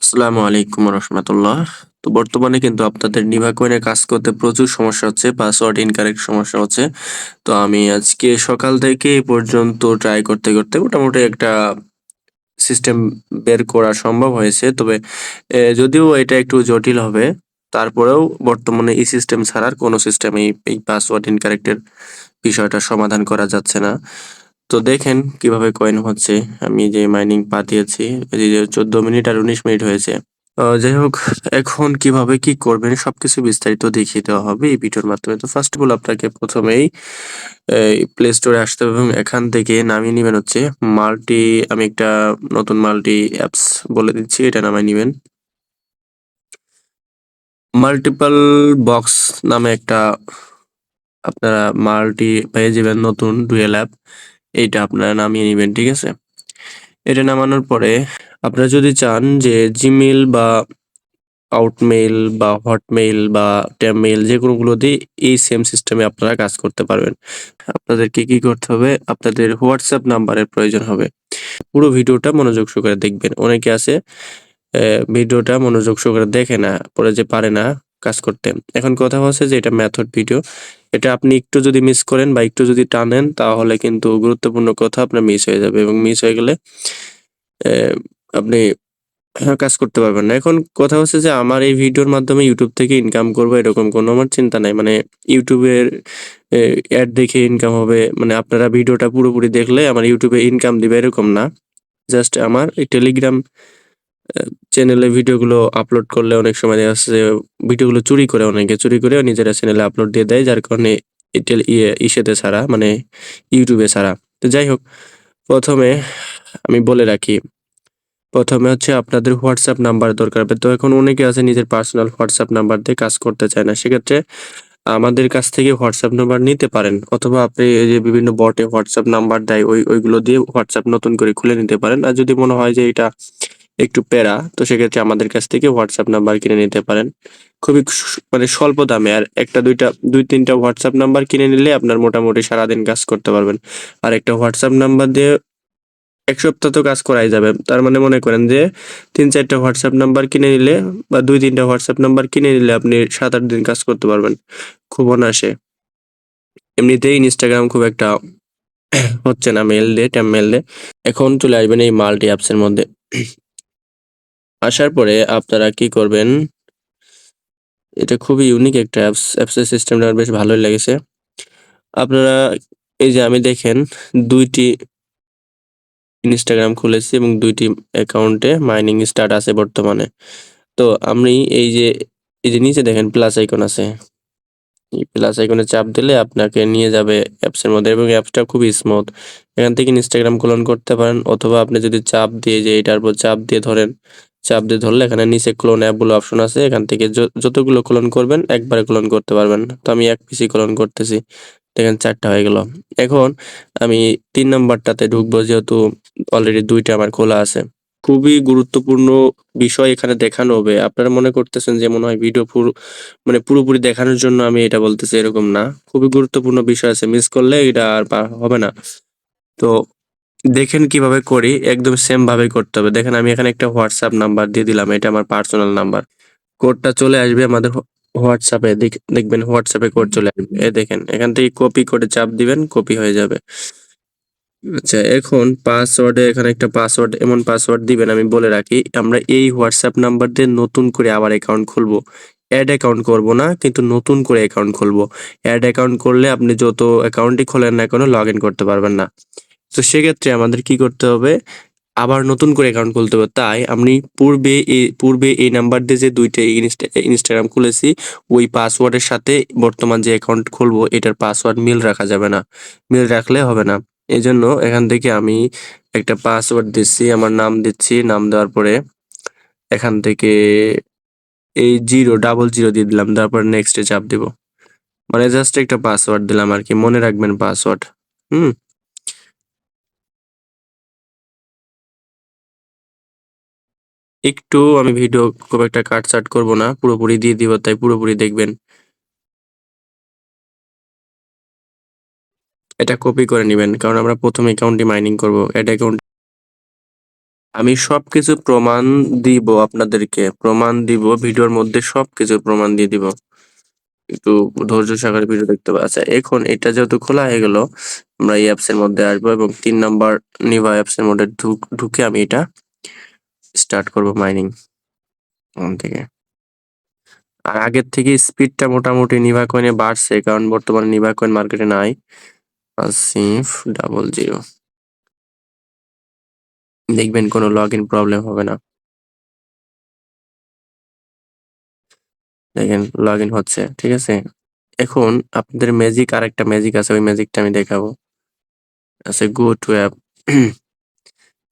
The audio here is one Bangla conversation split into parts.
আসসালামু আলাইকুম রহমতুল্লাহ। তো বর্তমানে কিন্তু আপনাদের নিভা কয়েনে কাজ করতে প্রচুর সমস্যা হচ্ছে, পাসওয়ার্ড ইনকারেক্ট সমস্যা হচ্ছে। তো আমি আজকে সকাল থেকে এই পর্যন্ত ট্রাই করতে করতে মোটামুটি একটা সিস্টেম বের করা সম্ভব হয়েছে। তবে যদিও এটা একটু জটিল হবে, তারপরেও বর্তমানে এই সিস্টেম ছাড়া আর কোনো সিস্টেমেই এই পাসওয়ার্ড ইনকারেক্টের বিষয়টা সমাধান করা যাচ্ছে না। তো দেখেন কিভাবে কয়েন হচ্ছে। আমি যে মাইনিং পাঠিয়েছি, এই যে 14 মিনিট আর 19 মিনিট হয়েছে। যাই হোক, এখন কিভাবে কি করবেন সবকিছু বিস্তারিত দেখিয়ে দেওয়া হবে এই ভিডিওর মাধ্যমে। তো ফার্স্ট অফ অল আপনাকে প্রথমেই এই প্লে স্টোরে আসতে হবে এবং এখান থেকে নামিয়ে নিবেন হচ্ছে মাল্টি। আমি একটা নতুন মাল্টি অ্যাপস বলে দিচ্ছি, এটা নামায় নিবেন। মাল্টিপল বক্স নামে একটা আপনারা মাল্টি পেয়ে যাবেন, নতুন ডুয়েল অ্যাপ। এইটা আপনারা নামিয়ে নিবেন, ঠিক আছে? এটা নামানোর পরে আপনারা যদি চান যে জিমেইল বা আউটমেইল বা হটমেইল বা ট্যাবমেইল যেকোনোগুলো দিয়ে এই সেম সিস্টেমে আপনারা কাজ করতে পারবেন। আপনাদেরকে কি করতে হবে? আপনাদের হোয়াটসঅ্যাপ নাম্বারের প্রয়োজন হবে। পুরো ভিডিওটা মনোযোগ সহকারে দেখবেন। অনেকে আছে ভিডিওটা মনোযোগ সহকারে দেখে না, পরে যে পারে না কাজ করতে। এখন কথা হচ্ছে যে এটা মেথড ভিডিও। এটা আপনি একটু যদি মিস করেন বা একটু যদি টানেন তাহলে কিন্তু গুরুত্বপূর্ণ কথা আপনার মিস হয়ে যাবে এবং মিস হয়ে গেলে অ্যা আপনি কাজ করতে পারবেন না। এখন কথা হচ্ছে যে আমার এই ভিডিওর মাধ্যমে YouTube থেকে ইনকাম করবো এরকম কোনো আমার চিন্তা নাই। মানে YouTube এর অ্যাড দেখে ইনকাম হবে, মানে আপনারা ভিডিওটা পুরোপুরি দেখলে আমার YouTube এ ইনকাম দিবে এরকম না। জাস্ট আমার এই Telegram চ্যানেলে ভিডিওগুলো আপলোড করলে অনেক সময় দেখা যাচ্ছে যে ভিডিওগুলো চুরি করে, অনেকে চুরি করে নিজেরা চ্যানেলে আপলোড দিয়ে দেয়, যার কারণে ইসেতে ছাড়া, মানে YouTube এ ছাড়া। তো যাই হোক, ১ম এ আমি বলে রাখি, ১ম এ হচ্ছে আপনাদের হোয়াটসঅ্যাপ নাম্বার দরকার হবে। তো এখন অনেকে আছে নিজের পার্সোনাল হোয়াটসঅ্যাপ নাম্বার দিয়ে কাজ করতে চায় না। সেক্ষেত্রে আমাদের কাছ থেকে হোয়াটসঅ্যাপ নাম্বার নিতে পারেন, অথবা আপনি এই যে বিভিন্ন বটে হোয়াটসঅ্যাপ নাম্বার দেয় ওইগুলো দিয়ে হোয়াটসঅ্যাপ নতুন করে খুলে নিতে পারেন। আর যদি মনে হয় যে এটা একটু প্যারা, তো সেক্ষেত্রে আমাদের কাছ থেকে হোয়াটসঅ্যাপ নাম্বার কিনে নিতে পারেন। খুবই মানে স্বল্প দামে। আর ২-৩টা হোয়াটসঅ্যাপ নাম্বার কিনে নিলে আপনার মোটামুটি সারাদিন কাজ করতে পারবেন। আর একটা হোয়াটসঅ্যাপ নাম্বার দিয়ে ১ সপ্তাহ তো কাজ করাই যাবে। তার মানে মনে করেন যে ৩-৪টা হোয়াটসঅ্যাপ নাম্বার কিনে নিলে বা ২-৩টা হোয়াটসঅ্যাপ নাম্বার কিনে নিলে আপনি ৭-৮ দিন কাজ করতে পারবেন খুব অনায়াসে। এমনিতেই Instagram খুব একটা হচ্ছে না মেইল দিয়ে, ট্যাব মেইল দিয়ে। এখন চলে আসবেন এই মাল্টি অ্যাপস এর মধ্যে। আসার পরে আপনারা কি করবেন, এটা খুবই ইউনিক একটা অ্যাপস। অ্যাপসের সিস্টেমটা আমার বেশ ভালোই লেগেছে। আপনারা এই যে আমি দেখেন ২ টি Instagram খুলেছি এবং ২ টি অ্যাকাউন্টে মাইনিং স্টার্ট আছে বর্তমানে। তো আমি এই যে নিচে দেখেন প্লাস আইকন আছে। এই প্লাস আইকনে চাপ দিলে আপনাকে নিয়ে যাবে অ্যাপসের মধ্যে এবং অ্যাপসটা খুবই স্মুথ। এখান থেকে Instagram ক্লোন করতে পারেন, অথবা আপনি যদি চাপ দিয়ে যে এটার উপর চাপ দিয়ে ধরেন, চাপ দিয়ে ধরলে এখানে নিচে ক্লোন অ্যাপ বলে অপশন আছে। এখান থেকে যতগুলো ক্লোন করবেন একবারে ক্লোন করতে পারবেন। তো আমি ১ পিসই ক্লোন করতেছি। দেখেন ৪ টা হয়ে গেল। এখন আমি ৩ নাম্বারটাতে ঢুকবো, যেহেতু অলরেডি ২ টা আমার খোলা আছে। খুবই গুরুত্বপূর্ণ বিষয় এখানে দেখানো হবে। আপনারা মনে করতেছেন যে মনে হয় ভিডিও মানে পুরোপুরি দেখানোর জন্য আমি এটা বলতেছি, এরকম না। খুবই গুরুত্বপূর্ণ বিষয় আছে। মিস করলে এটা আর হবে না। তো দেখেন কিভাবে করি, একদম সেম ভাবেই করতে হবে। দেখেন আমি এখানে একটা WhatsApp নাম্বার দিয়ে দিলাম। এটা আমার পার্সোনাল নাম্বার। কোডটা চলে আসবে আমাদের WhatsApp এ। দেখবেন WhatsApp এ কোড চলে আসবে। এই দেখেন এখান থেকে কপি করে চাপ দিবেন, কপি হয়ে যাবে। আচ্ছা, এখন পাসওয়ার্ডে এখানে একটা পাসওয়ার্ড, এমন পাসওয়ার্ড দিবেন, আমি বলে রাখি, আমরা এই হোয়াটসঅ্যাপ নাম্বার দিয়ে নতুন করে আবার অ্যাকাউন্ট খুলবো। অ্যাড অ্যাকাউন্ট করব না, কিন্তু নতুন করে অ্যাকাউন্ট খুলবো। অ্যাড অ্যাকাউন্ট করলে আপনি যত অ্যাকাউন্টই খোলেন না কেন লগইন করতে পারবেন না। তো সেক্ষেত্রে আমাদের কি করতে হবে? আবার নতুন করে অ্যাকাউন্ট খুলতে হবে। তাই আমি পূর্বে এই নাম্বার দিয়ে যে ২ টা Instagram খুলেছি, ওই পাসওয়ার্ডের সাথে বর্তমান যে অ্যাকাউন্ট খুলবো এটার পাসওয়ার্ড মিল রাখা যাবে না। মিল রাখলে হবে না। এজন্য এখান থেকে আমি একটা পাসওয়ার্ড দিচ্ছি, আমার নাম দিচ্ছি। নাম দেওয়ার পরে এখান থেকে এই 000 দিয়ে দিলাম। তারপর নেক্সট এ চাপ দিব। মানে জাস্ট একটা পাসওয়ার্ড দিলাম আরকি। মনে রাখবেন পাসওয়ার্ড। হুম? একটু আমি ভিডিও খুব একটা কাট-ছাঁট করব না। পুরোপুরি দিয়ে দিব, তাই পুরোপুরি দেখবেন। এটা কপি করে নিবেন। কারণ আমরা ১ম অ্যাকাউন্টই মাইনিং করব। এড অ্যাকাউন্ট আমি সবকিছু প্রমাণ দিব আপনাদেরকে। প্রমাণ দিব ভিডিওর মধ্যে সবকিছুর প্রমাণ দিয়ে দিব। একটু ধৈর্য সহকারে ভিডিও দেখতে হবে। আচ্ছা এখন এটা যেহেতু খোলা হয়ে গেল, আমরা এই অ্যাপস এর মধ্যে আসবো এবং ৩ নাম্বার নিভা অ্যাপস এর মধ্যে ঢুকে আমি এটা স্টার্ট করব মাইনিং ওখান থেকে। আর আগের থেকে স্পিডটা মোটামুটি নিভা কয়েনে বাড়ছে কারণ বর্তমানে নিভা কয়েন মার্কেটে নাই। আসিফ 00 দেখবেন কোনো লগইন প্রবলেম হবে না। দেখেন লগইন হচ্ছে, ঠিক আছে? এখন আপনাদের ম্যাজিক আরেকটা ম্যাজিক আছে, ওই ম্যাজিকটা আমি দেখাবো। আচ্ছা গো টু অ্যাপ।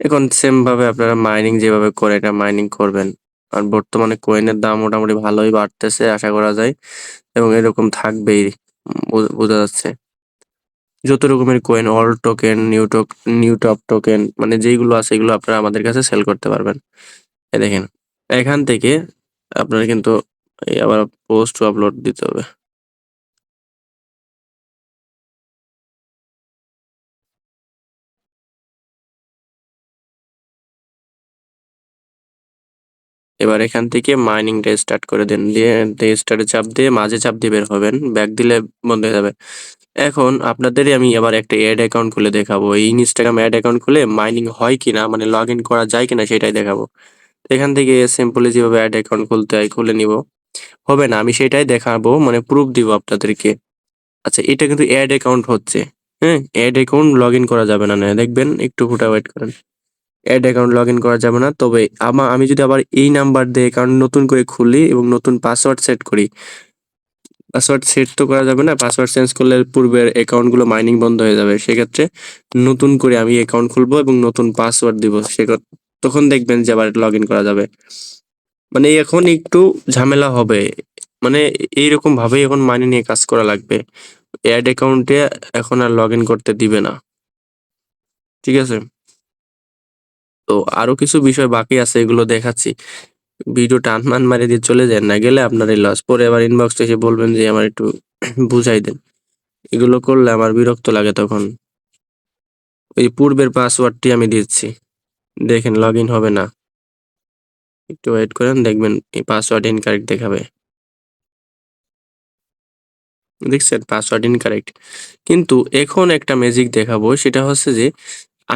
এখন সেম ভাবে আপনারা মাইনিং যেভাবে করে এটা মাইনিং করবেন। আর বর্তমানে কয়েনের দাম মোটামুটি ভালোই বাড়তেছে আশা করা যায় এবং এরকম থাকবেই, বোঝা যাচ্ছে। যত রকমের coin, all token, new top token মানে যেইগুলো আছে এগুলো আপনারা আমাদের কাছে সেল করতে পারবেন। এই দেখেন এখান থেকে আপনারা কিন্তু এই আবার পোস্ট টু আপলোড দিতে হবে। এবার এখান থেকে মাইনিংটা স্টার্ট করে দেন। দিয়ে স্টার্টে চাপ দিয়ে মাঝে চাপ দিয়ে বের হবেন। ব্যাক দিলে বন্ধ হয়ে যাবে। এখন আপনাদেরই আমি আবার একটা অ্যাড অ্যাকাউন্ট খুলে দেখাবো। এই ইনস্টাগ্রাম অ্যাড অ্যাকাউন্ট খুলে মাইনিং হয় কিনা মানে লগইন করা যায় কিনা সেটাই দেখাবো। এখান থেকে সিম্পলি যেভাবে অ্যাড অ্যাকাউন্ট খুলতে হয় খুলে নিব। হবে না আমি সেটাই দেখাবো মানে প্রুফ দিব আপনাদেরকে। আচ্ছা এটা কিন্তু অ্যাড অ্যাকাউন্ট হচ্ছে। হ্যাঁ? অ্যাড অ্যাকাউন্ট লগইন করা যাবে না। দেখবেন একটু ফুটা ওয়েট করেন। অ্যাড অ্যাকাউন্ট লগইন করা যাবে না। তবে আমি যদি আবার এই নাম্বার দিয়ে অ্যাকাউন্ট নতুন করে খুলি এবং নতুন পাসওয়ার্ড সেট করি। পাসওয়ার্ড সেট তো করা যাবে না। পাসওয়ার্ড চেঞ্জ করলে পূর্বের অ্যাকাউন্ট গুলো মাইনিং বন্ধ হয়ে যাবে। সেক্ষেত্রে নতুন করে আমি অ্যাকাউন্ট খুলবো এবং নতুন পাসওয়ার্ড দিব। তখন দেখবেন যে আবার লগইন করা যাবে। মানে এখন একটু ঝামেলা হবে। মানে এইরকম ভাবেই এখন মাইনিং নিয়ে কাজ করা লাগবে। অ্যাড অ্যাকাউন্টে এখন আর লগইন করতে দিবে না। ঠিক আছে? তো আরো কিছু বিষয় বাকি আছে এগুলো দেখাচ্ছি। ভিডিও টান মারে দিয়ে চলে যান না গেলে আপনারই লস। পরে আবার ইনবক্সে এসে বলবেন যে আমার একটু বুঝাই দেন। এগুলো করলে আমার বিরক্ত লাগে তখন। ওই পূর্বের পাসওয়ার্ডটি আমি দিচ্ছি। দেখেন লগইন হবে না। একটু ওয়েট করেন দেখবেন এই পাসওয়ার্ড ইনকারেক্ট দেখাবে। দেখছেন পাসওয়ার্ড ইনকারেক্ট। কিন্তু এখন একটা ম্যাজিক দেখাবো সেটা হচ্ছে যে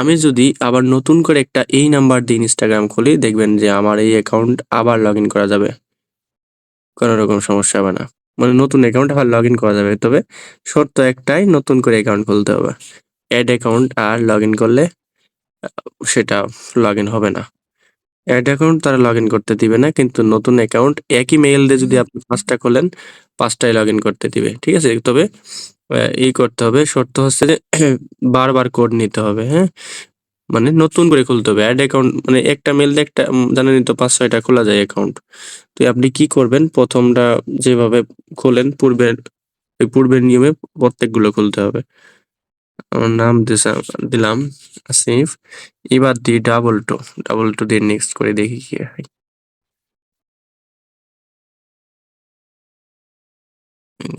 আমি যদি আবার নতুন করে একটা এই নাম্বার দিয়ে ইনস্টাগ্রাম খুলি দেখবেন যে আমার এই অ্যাকাউন্ট আবার লগইন করা যাবে। কোনো রকম সমস্যা হবে না। মানে নতুন অ্যাকাউন্ট আবার লগইন করা যাবে। তবে শর্ত একটাই নতুন করে অ্যাকাউন্ট খুলতে হবে। অ্যাড অ্যাকাউন্ট আর লগইন করলে আ সেটা লগইন হবে না। অ্যাড অ্যাকাউন্ট তারা লগইন করতে দিবে না। কিন্তু নতুন অ্যাকাউন্ট একই মেইল দিয়ে যদি আপনি ৫ টা খোলেন ৫ টাই লগইন করতে দিবে। ঠিক আছে? তবে করতে হবে শর্ত হচ্ছে যে বারবার কোড নিতে হবে, হ্যাঁ? মানে নতুন করে খুলতে হবে। অ্যাড অ্যাকাউন্ট মানে একটা মেইল দিয়ে একটা জানেনই তো ৫-৬ টা খোলা যায় অ্যাকাউন্ট। তো আপনি কি করবেন ১ম টা যেভাবে খোলেন পূর্বের নিয়মে প্রত্যেকগুলো খুলতে হবে। আমার নাম দিলাম আসিফ। এবার দিই 222 দিয়ে নেক্সট করে দেখি কি হয়।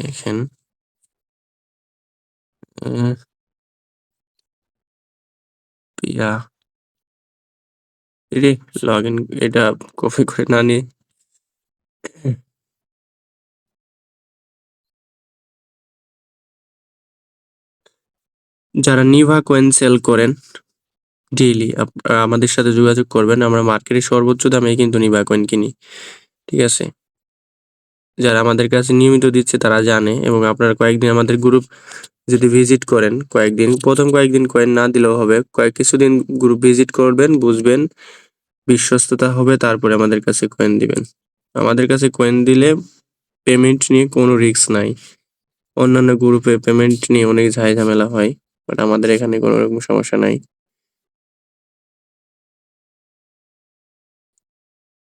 দেখেন আ প্রিয়া এরে লগইন এটা কপি করে না নিয়ে যারা নিভা কয়েন সেল করেন ডেইলি আপনারা আমাদের সাথে যোগাযোগ করবেন। আমরা মার্কেটে সর্বোচ্চ দামে কিন্তু নিভা কয়েন কিনি। ঠিক আছে? যারা আমাদের কাছে নিয়মিত দিচ্ছে তারা জানে এবং আপনারা কয়েকদিন আমাদের গ্রুপ যদি ভিজিট করেন কয়েকদিন, ১ম কয়েকদিন কয়েন না দিলেও হবে। কিছুদিন গ্রুপ ভিজিট করবেন, বুঝবেন, বিশ্বস্ততা হবে তারপরে আমাদের কাছে কয়েন দিবেন। আমাদের কাছে কয়েন দিলে পেমেন্ট নিয়ে কোনো রিস্ক নাই। অন্যান্য গ্রুপে পেমেন্ট নিয়ে অনেক ঝামেলা হয়। বাট আমাদের এখানে কোনো রকম সমস্যা নাই।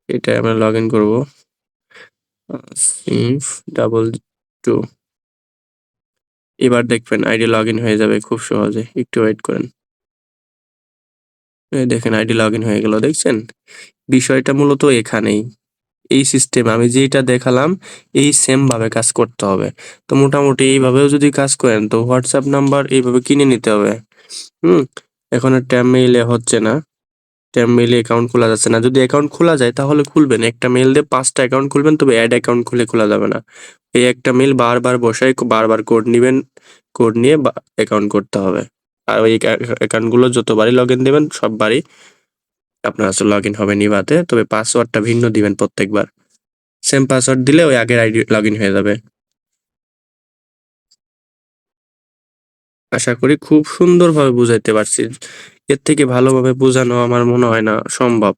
এটায় আমরা লগইন করব। আসিফ 22 এবার দেখবেন আইডি লগইন হয়ে যাবে খুব সহজে। একটু ওয়েট করেন। এই দেখেন আইডি লগইন হয়ে গেল দেখছেন? বিষয়টা মূলত এখানেই। এই সিস্টেম আমি যেইটা দেখালাম এই সেম ভাবে কাজ করতে হবে। তো মোটামুটি এইভাবেও যদি কাজ করেন তো WhatsApp নাম্বার এইভাবে কিনে নিতে হবে। হুম? এখন আর ট্যাব মেইলে হচ্ছে না। একটা মেইলে অ্যাকাউন্ট খোলা যাচ্ছে না। যদি অ্যাকাউন্ট খোলা যায় তাহলে খুলবেন। একটা মেইল দিয়ে ৫ টা অ্যাকাউন্ট খুলবেন, তবে অ্যাড অ্যাকাউন্ট খোলা যাবে না। এই একটা মেইল বারবার বসায় বারবার কোড নিবেন, কোড নিয়ে অ্যাকাউন্ট করতে হবে। আর ওই অ্যাকাউন্টগুলো যতবারই লগইন দিবেন সববারই আপনার হচ্ছে লগইন হবে নিভাতে। তবে পাসওয়ার্ডটা ভিন্ন দিবেন প্রত্যেকবার। সেম পাসওয়ার্ড দিলে ওই আগের আইডি লগইন হয়ে যাবে। আশা করি খুব সুন্দরভাবে বুঝাইতে পারছি। এর থেকে ভালোভাবে বোঝানো আমার মনে হয় না সম্ভব।